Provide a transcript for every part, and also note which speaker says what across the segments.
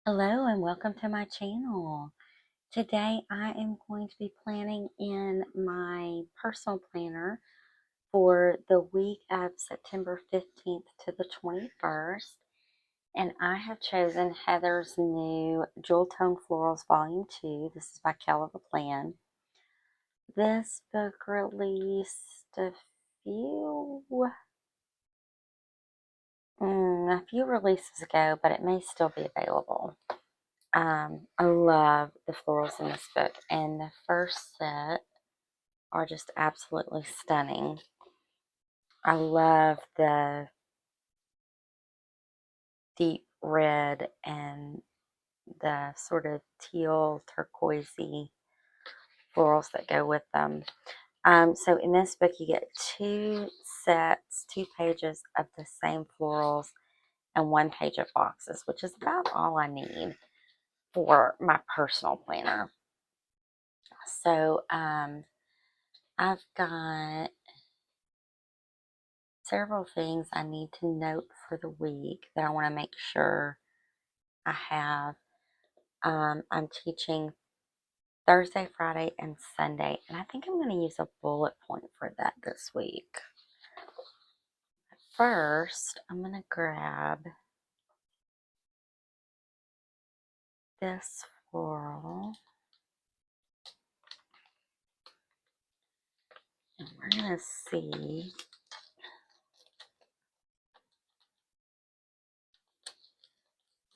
Speaker 1: Hello and welcome to my channel. Today I am going to be planning in my personal planner for the week of September 15th to the 21st. And I have chosen Heather's new Jewel Tone Florals Volume 2. This is by Kell of a Plan. This book released few a few releases ago, but it may still be available. I love the florals in this book, and the first set are just absolutely stunning. I love the deep red and the sort of teal turquoisey florals that go with them. So in this book, you get two pages of the same florals and one page of boxes, which is about all I need for my personal planner. So I've got several things I need to note for the week that I want to make sure I have. I'm teaching Thursday, Friday, and Sunday, and I think I'm going to use a bullet point for that this week. First, I'm going to grab this floral, and we're going to see.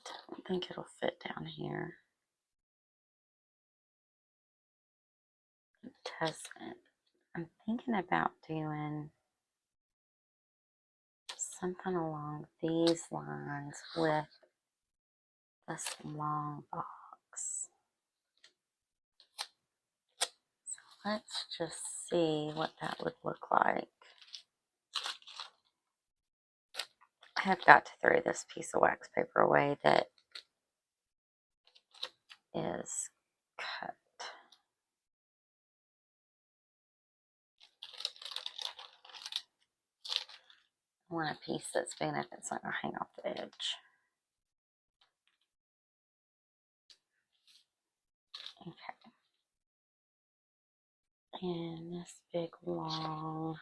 Speaker 1: I don't think it'll fit down here. It doesn't. I'm thinking about doing something along these lines with this long box. So let's just see what that would look like. I have got to throw this piece of wax paper away that is cut. I want a piece that's big enough it's not going to hang off the edge. Okay. And this big long.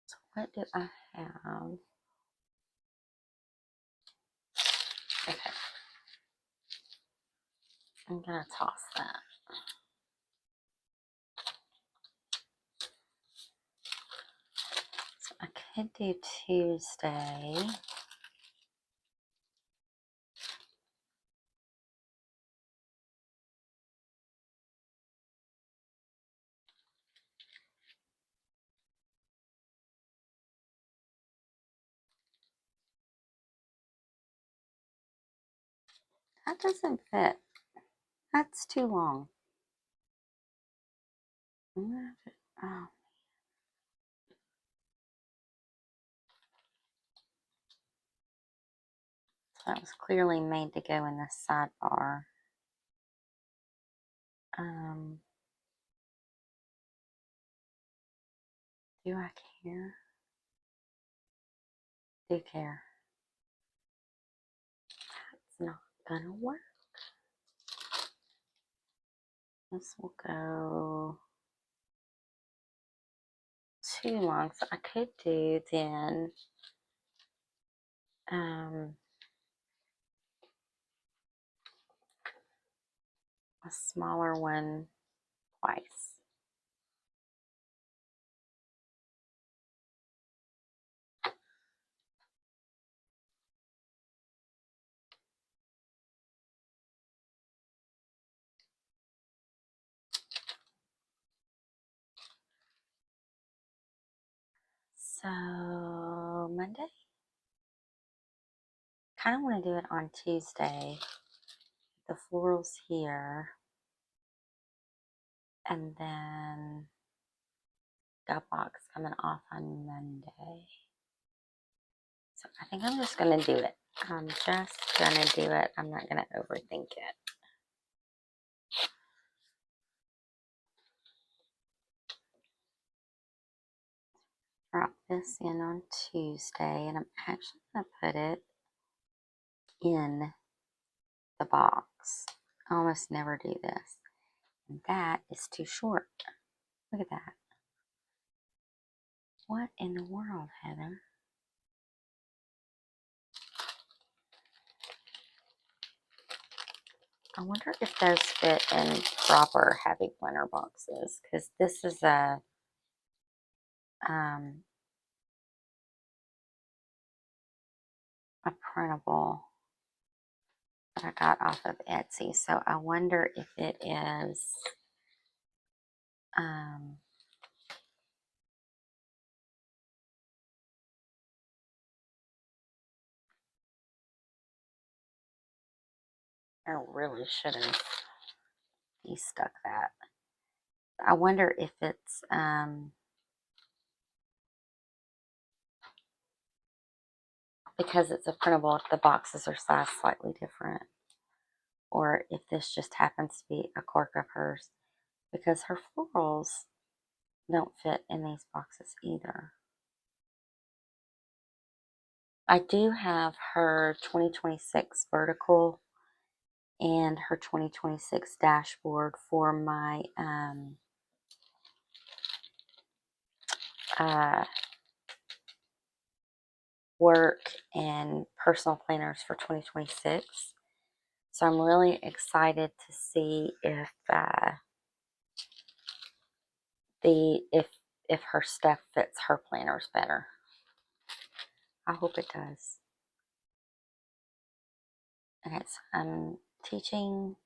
Speaker 1: So what do I have? Okay. I'm going to toss that. So I could do Tuesday. That doesn't fit. That's too long. Oh. So that was clearly made to go in the sidebar. Do I care? Do care. That's not gonna work. This will go too long, so I could do then a smaller one twice. So Monday, kind of want to do it on Tuesday. The florals here, and then the box coming off on Monday. So I think I'm just gonna do it. I'm just gonna do it. I'm not gonna overthink it. drop this in on Tuesday, and I'm actually going to put it in the box. I almost never do this. And that is too short. Look at that. What in the world, Heather? I wonder if those fit in proper heavy planner boxes, because this is a printable that I got off of Etsy. So I wonder if it is I really shouldn't be stuck that. I wonder if it's because it's a printable, if the boxes are sized slightly different, or if this just happens to be a quirk of hers, because her florals don't fit in these boxes either. I do have her 2026 vertical and her 2026 dashboard for my work and personal planners for 2026. So I'm really excited to see if if her stuff fits her planners better. I hope it does. Okay, so I'm teaching.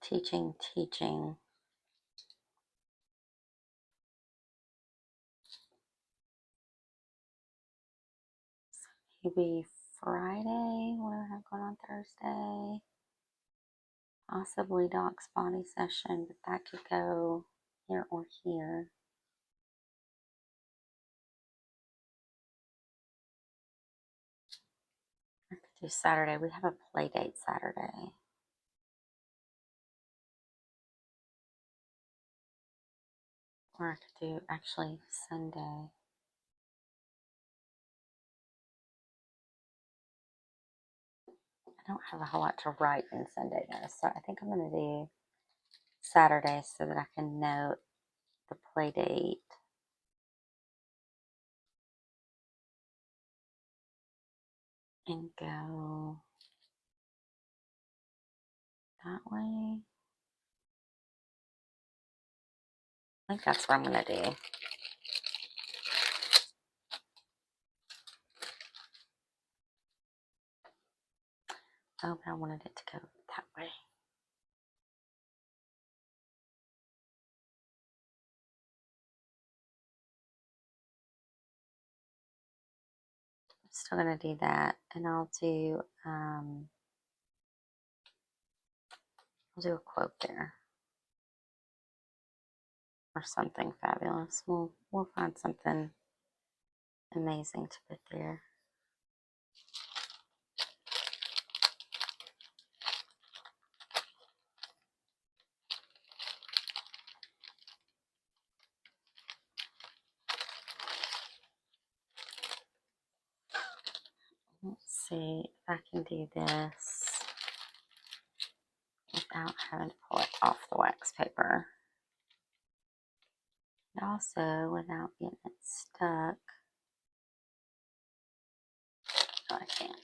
Speaker 1: Maybe Friday. What do I have going on Thursday? Possibly Doc's body session, but that could go here or here. I could do Saturday. We have a play date Saturday. Or I could do actually Sunday. I don't have a whole lot to write on Sunday though, so I think I'm going to do Saturday so that I can note the play date. And go that way. I think that's what I'm going to do. Oh, but I wanted it to go that way. I'm still going to do that, and I'll do a quote there or something fabulous. We'll find something amazing to put there. Let's see if I can do this without having to pull it off the wax paper. And also without getting it stuck. No, I can't.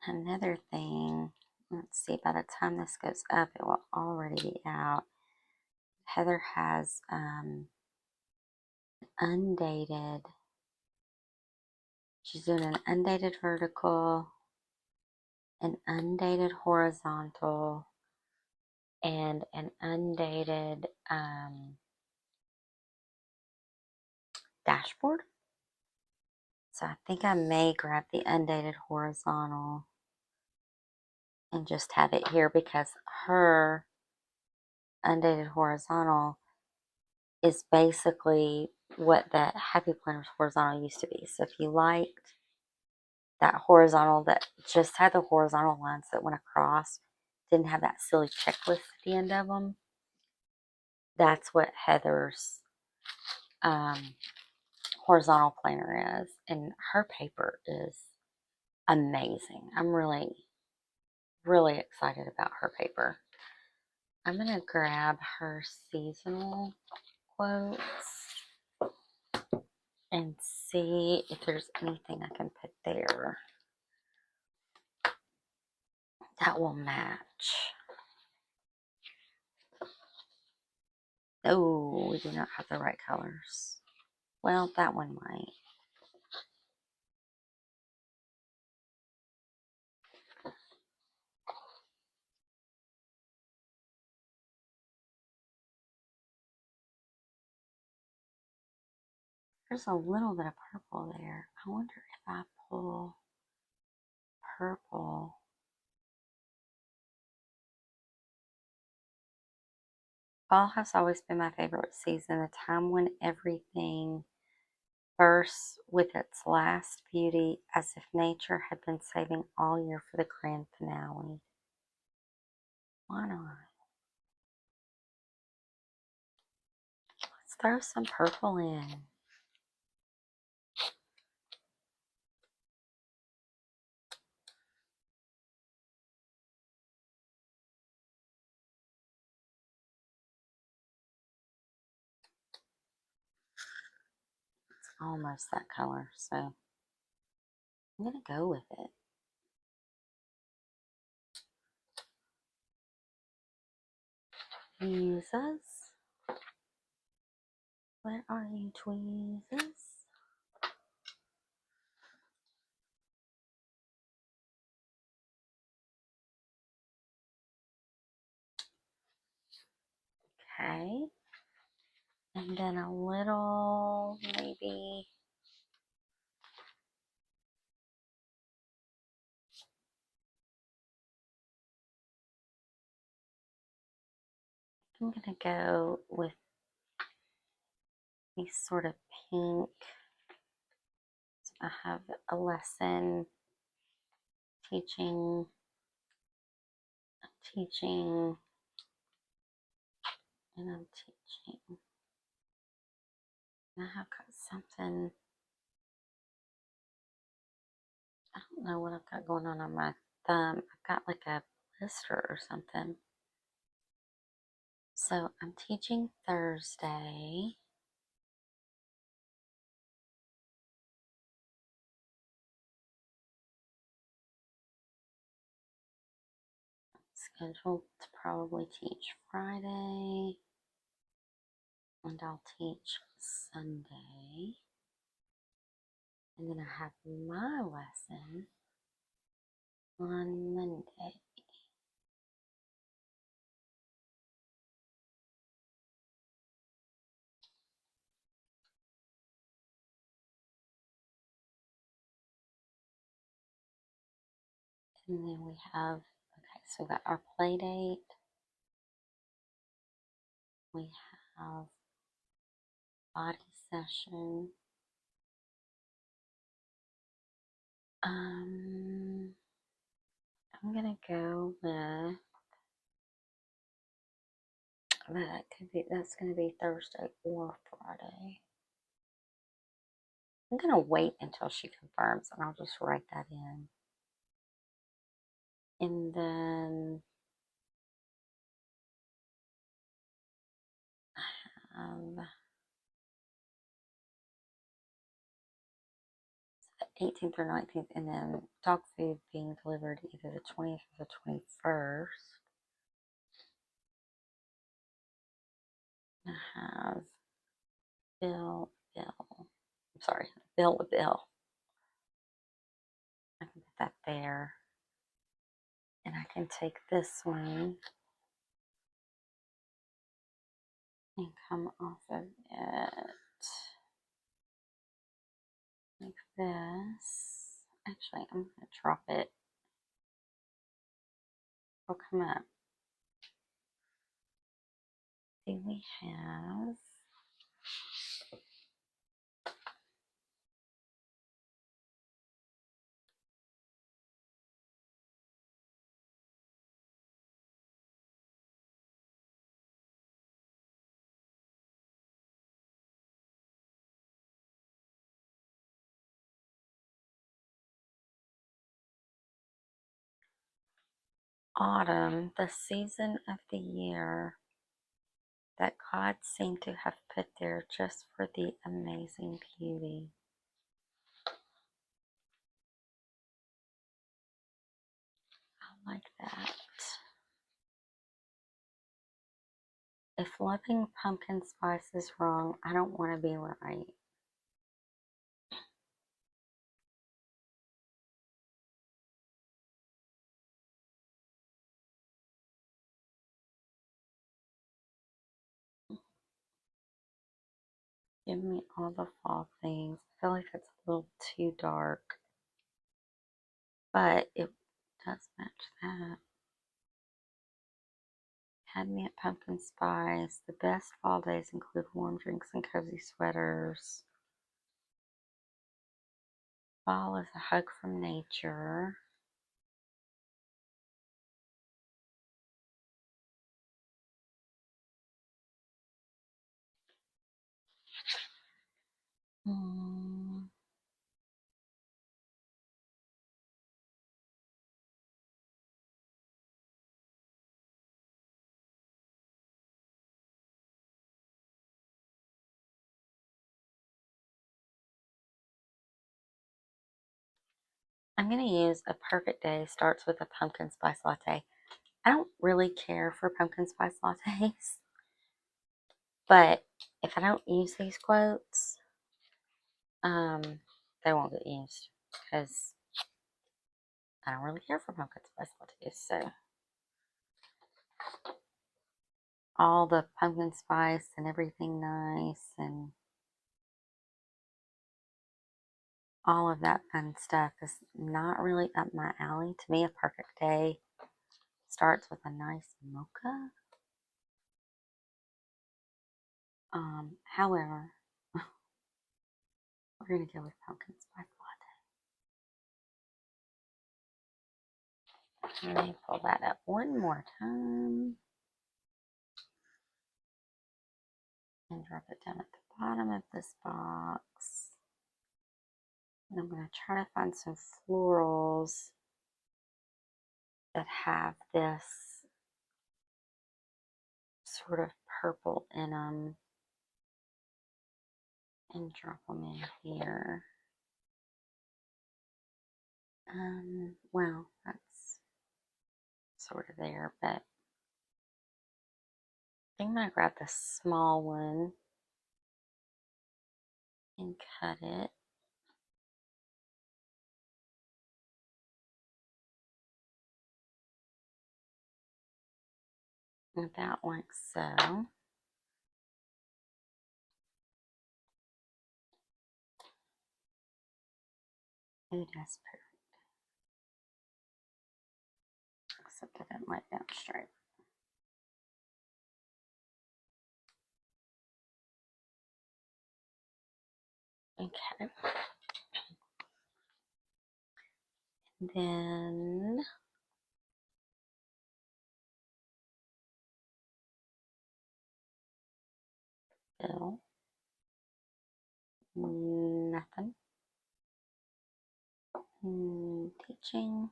Speaker 1: Another thing, let's see, by the time this goes up, it will already be out. Heather has undated. She's doing an undated vertical, an undated horizontal, and an undated dashboard. So I think I may grab the undated horizontal and just have it here because her undated horizontal is basically what the Happy Planners horizontal used to be. So if you liked that horizontal that just had the horizontal lines that went across, didn't have that silly checklist at the end of them, that's what Heather's horizontal planner is. And her paper is amazing. I'm really, really excited about her paper. I'm going to grab her seasonal quotes and see if there's anything I can put there that will match. Oh, we do not have the right colors. Well, that one might. There's a little bit of purple there. I wonder if I pull purple. Fall has always been my favorite season, a time when everything bursts with its last beauty, as if nature had been saving all year for the grand finale. Why not? Let's throw some purple in. It's almost that color, so I'm going to go with it. Tweezers. Where are you, tweezers? Okay. And then a little, maybe, I'm going to go with these sort of pink. So I have a lesson teaching, and I'm teaching. And I have got something, I don't know what I've got going on my thumb. I've got like a blister or something. So I'm teaching Thursday. Scheduled to probably teach Friday, and I'll teach Sunday. And then I have my lesson on Monday. And then we have, okay, so we got our play date. We have body session. I'm gonna go with that's gonna be Thursday or Friday. I'm gonna wait until she confirms and I'll just write that in. And then the 18th or 19th, and then dog food being delivered either the 20th or the 21st. I have Bill Bill. I'm sorry, Bill with Bill. I can put that there. And I can take this one and come off of it like this. Actually, I'm going to drop it. It'll come up. See, we have autumn, the season of the year that God seemed to have put there just for the amazing beauty. I like that. If loving pumpkin spice is wrong, I don't want to be right. Give me all the fall things. I feel like it's a little too dark, but it does match that. Cadmium pumpkin spice. The best fall days include warm drinks and cozy sweaters. Fall is a hug from nature. I'm going to use a perfect day starts with a pumpkin spice latte. I don't really care for pumpkin spice lattes, but if I don't use these quotes, they won't get used because I don't really care for pumpkin spice lattes. So all the pumpkin spice and everything nice and all of that fun stuff is not really up my alley. To me, a perfect day starts with a nice mocha. However, we're going to go with pumpkin spice latte. Let me pull that up one more time and drop it down at the bottom of this box. And I'm going to try to find some florals that have this sort of purple in them and drop them in here. Well, that's sort of there, but I think I'm going to grab the small one and cut it. About like so. Ooh, that's perfect. Except I didn't lay it down straight. Okay. And then Bill. Nothing. Teaching.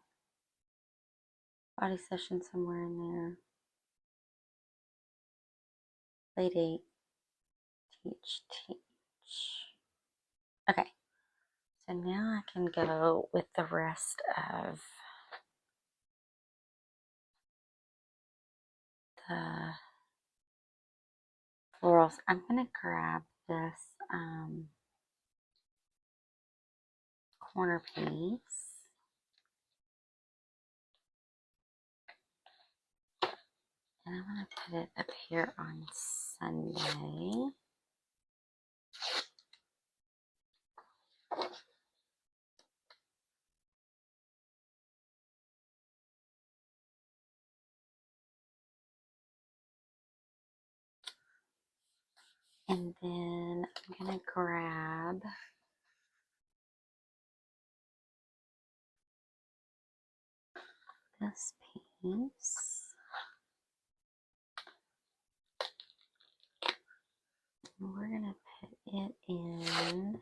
Speaker 1: Body session somewhere in there. Playdate. Teach. Okay. So now I can go with the rest of the florals. I'm going to grab this corner piece. And I'm going to put it up here on Sunday. And then I'm going to grab this piece. And we're going to put it in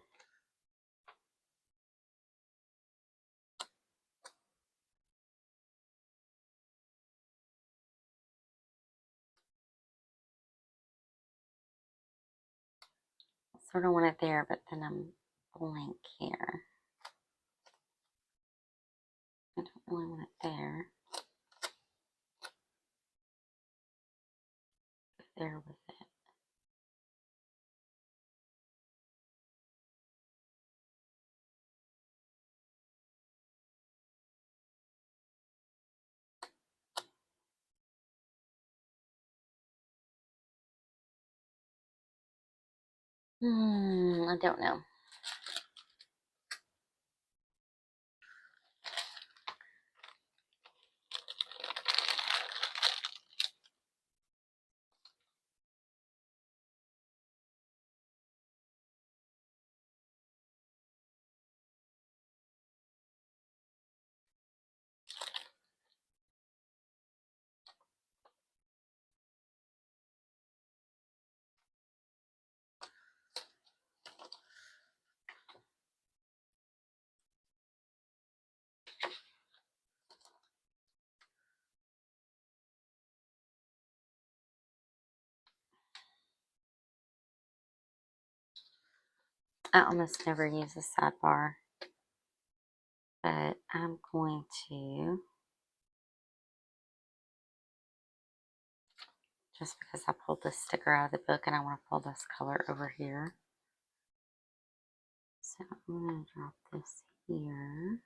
Speaker 1: sort of want it there, but then I'm blank here. I don't really want it there. There with it. I don't know. I almost never use a sidebar, but I'm going to, just because I pulled this sticker out of the book and I want to pull this color over here. So I'm going to drop this here.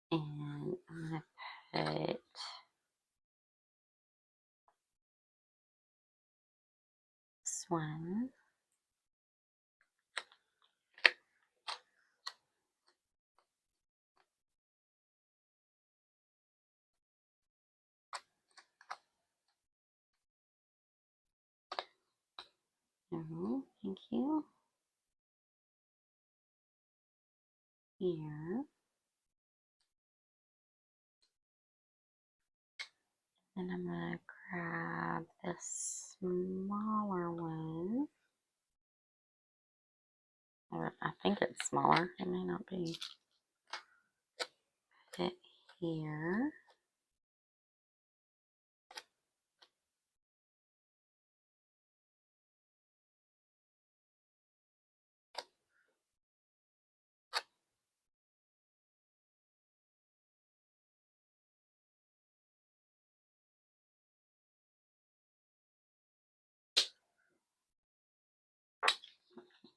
Speaker 1: And I'm going to put this one. No, thank you. Here. And I'm going to grab this smaller one. Or I think it's smaller. It may not be. Put it here.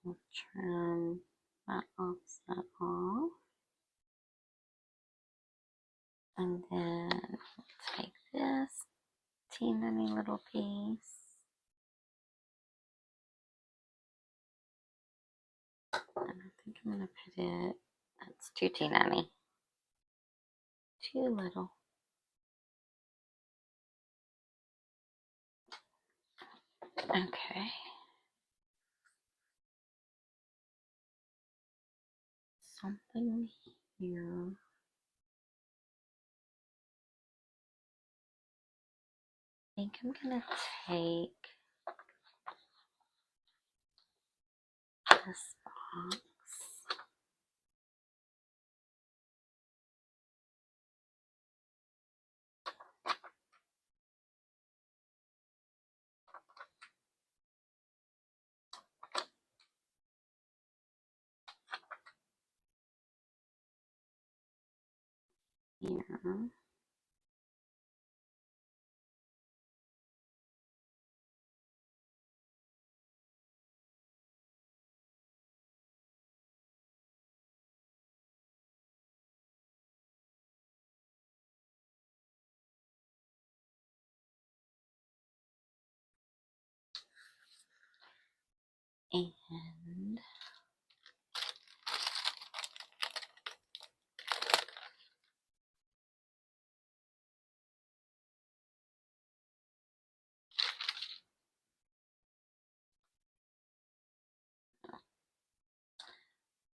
Speaker 1: We'll trim that offset off. And then take this teeny little piece. And I think I'm going to put it, that's too teeny. Too little. Okay. Something here. I think I'm going to take this box. Here.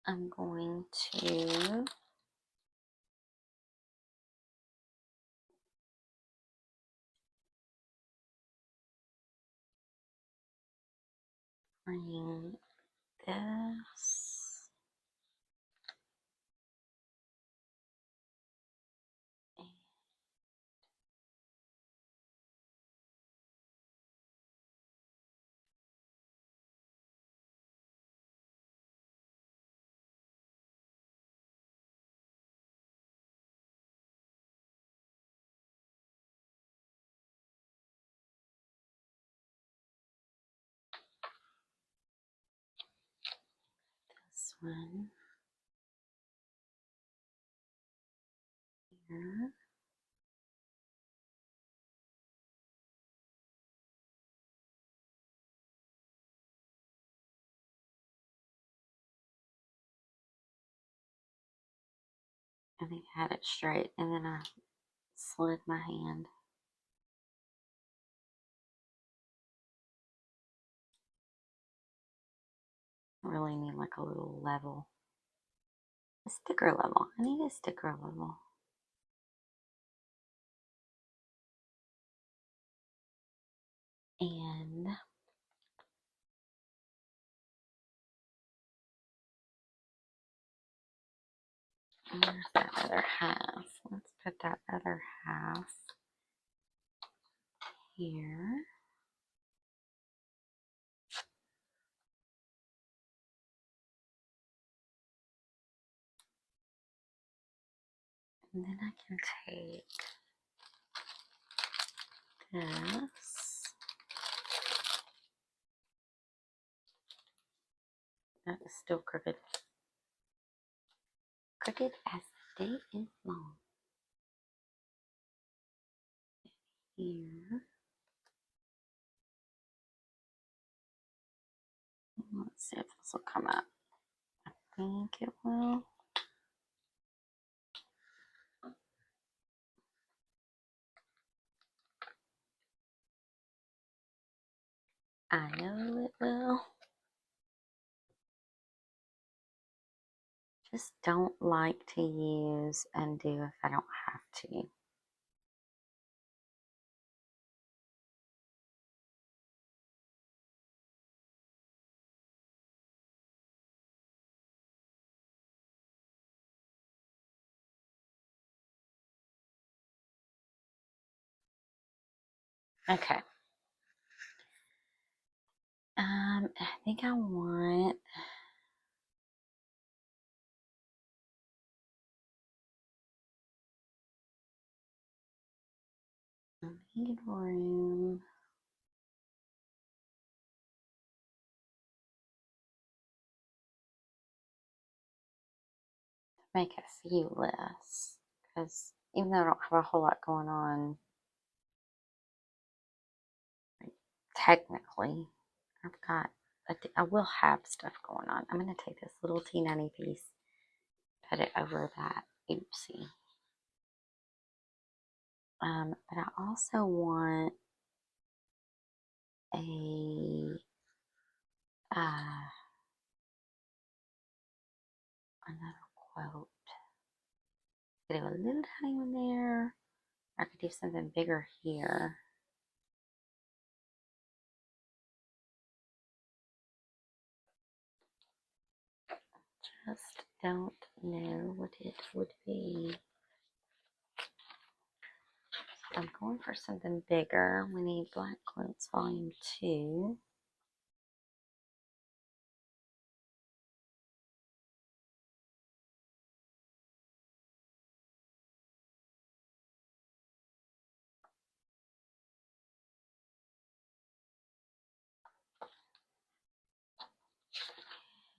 Speaker 1: I'm going to bring this one here. I think I had it straight, and then I slid my hand. I really need like a little level. A sticker level. I need a sticker level. And where's that other half? Let's put that other half here. And then I can take this. That is still crooked. Crooked as the day is long. Here. Let's see if this will come up. I think it will. I know it will. Just don't like to use undo if I don't have to. Okay. I think I want I need room. Make a few lists, because even though I don't have a whole lot going on, technically, I will have stuff going on. I'm going to take this little teeny piece, put it over that oopsie. But I also want a another quote. Could do a little tiny one there. I could do something bigger here. Just don't know what it would be. I'm going for something bigger. We need Black Quotes Volume 2.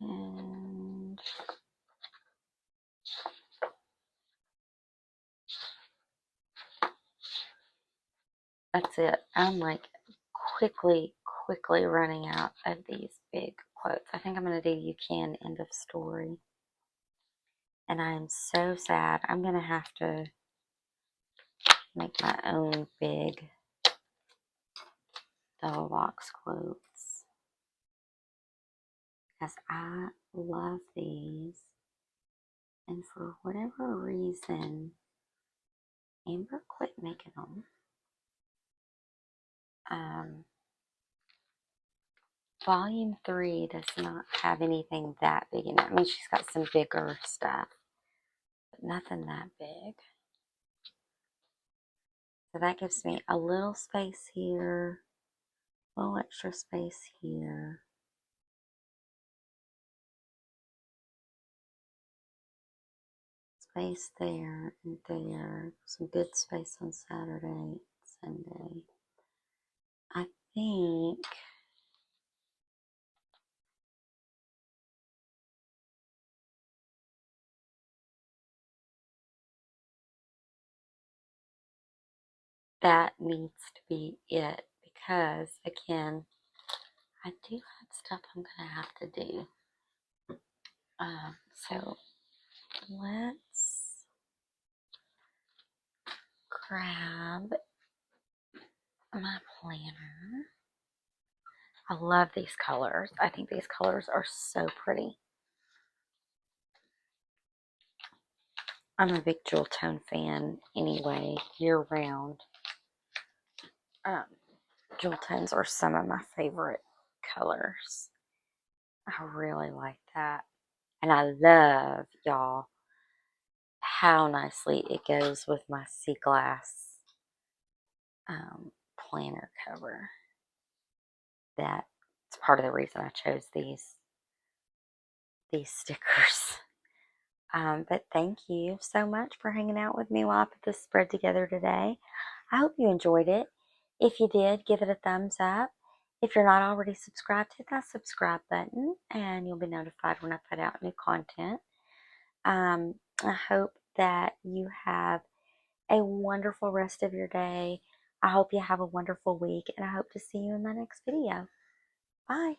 Speaker 1: And that's it. I'm like quickly running out of these big quotes. I think I'm going to do "You Can," end of story. And I am so sad. I'm going to have to make my own big double box quotes. because I love these. And for whatever reason, Amber quit making them. Volume 3 does not have anything that big in it. I mean, she's got some bigger stuff, but nothing that big. So that gives me a little space here, a little extra space here. Space there and there. Some good space on Saturday, Sunday. I think that needs to be it because, again, I do have stuff I'm going to have to do. So let's grab my planner. I love these colors. I think these colors are so pretty. I'm a big Jewel Tone fan anyway, year round. Jewel Tones are some of my favorite colors. I really like that. And I love, y'all, how nicely it goes with my sea glass planner cover. That's part of the reason I chose these stickers. But thank you so much for hanging out with me while I put this spread together today. I hope you enjoyed it. If you did, give it a thumbs up. If you're not already subscribed, hit that subscribe button and you'll be notified when I put out new content. I hope that you have a wonderful rest of your day. I hope you have a wonderful week, and I hope to see you in my next video. Bye.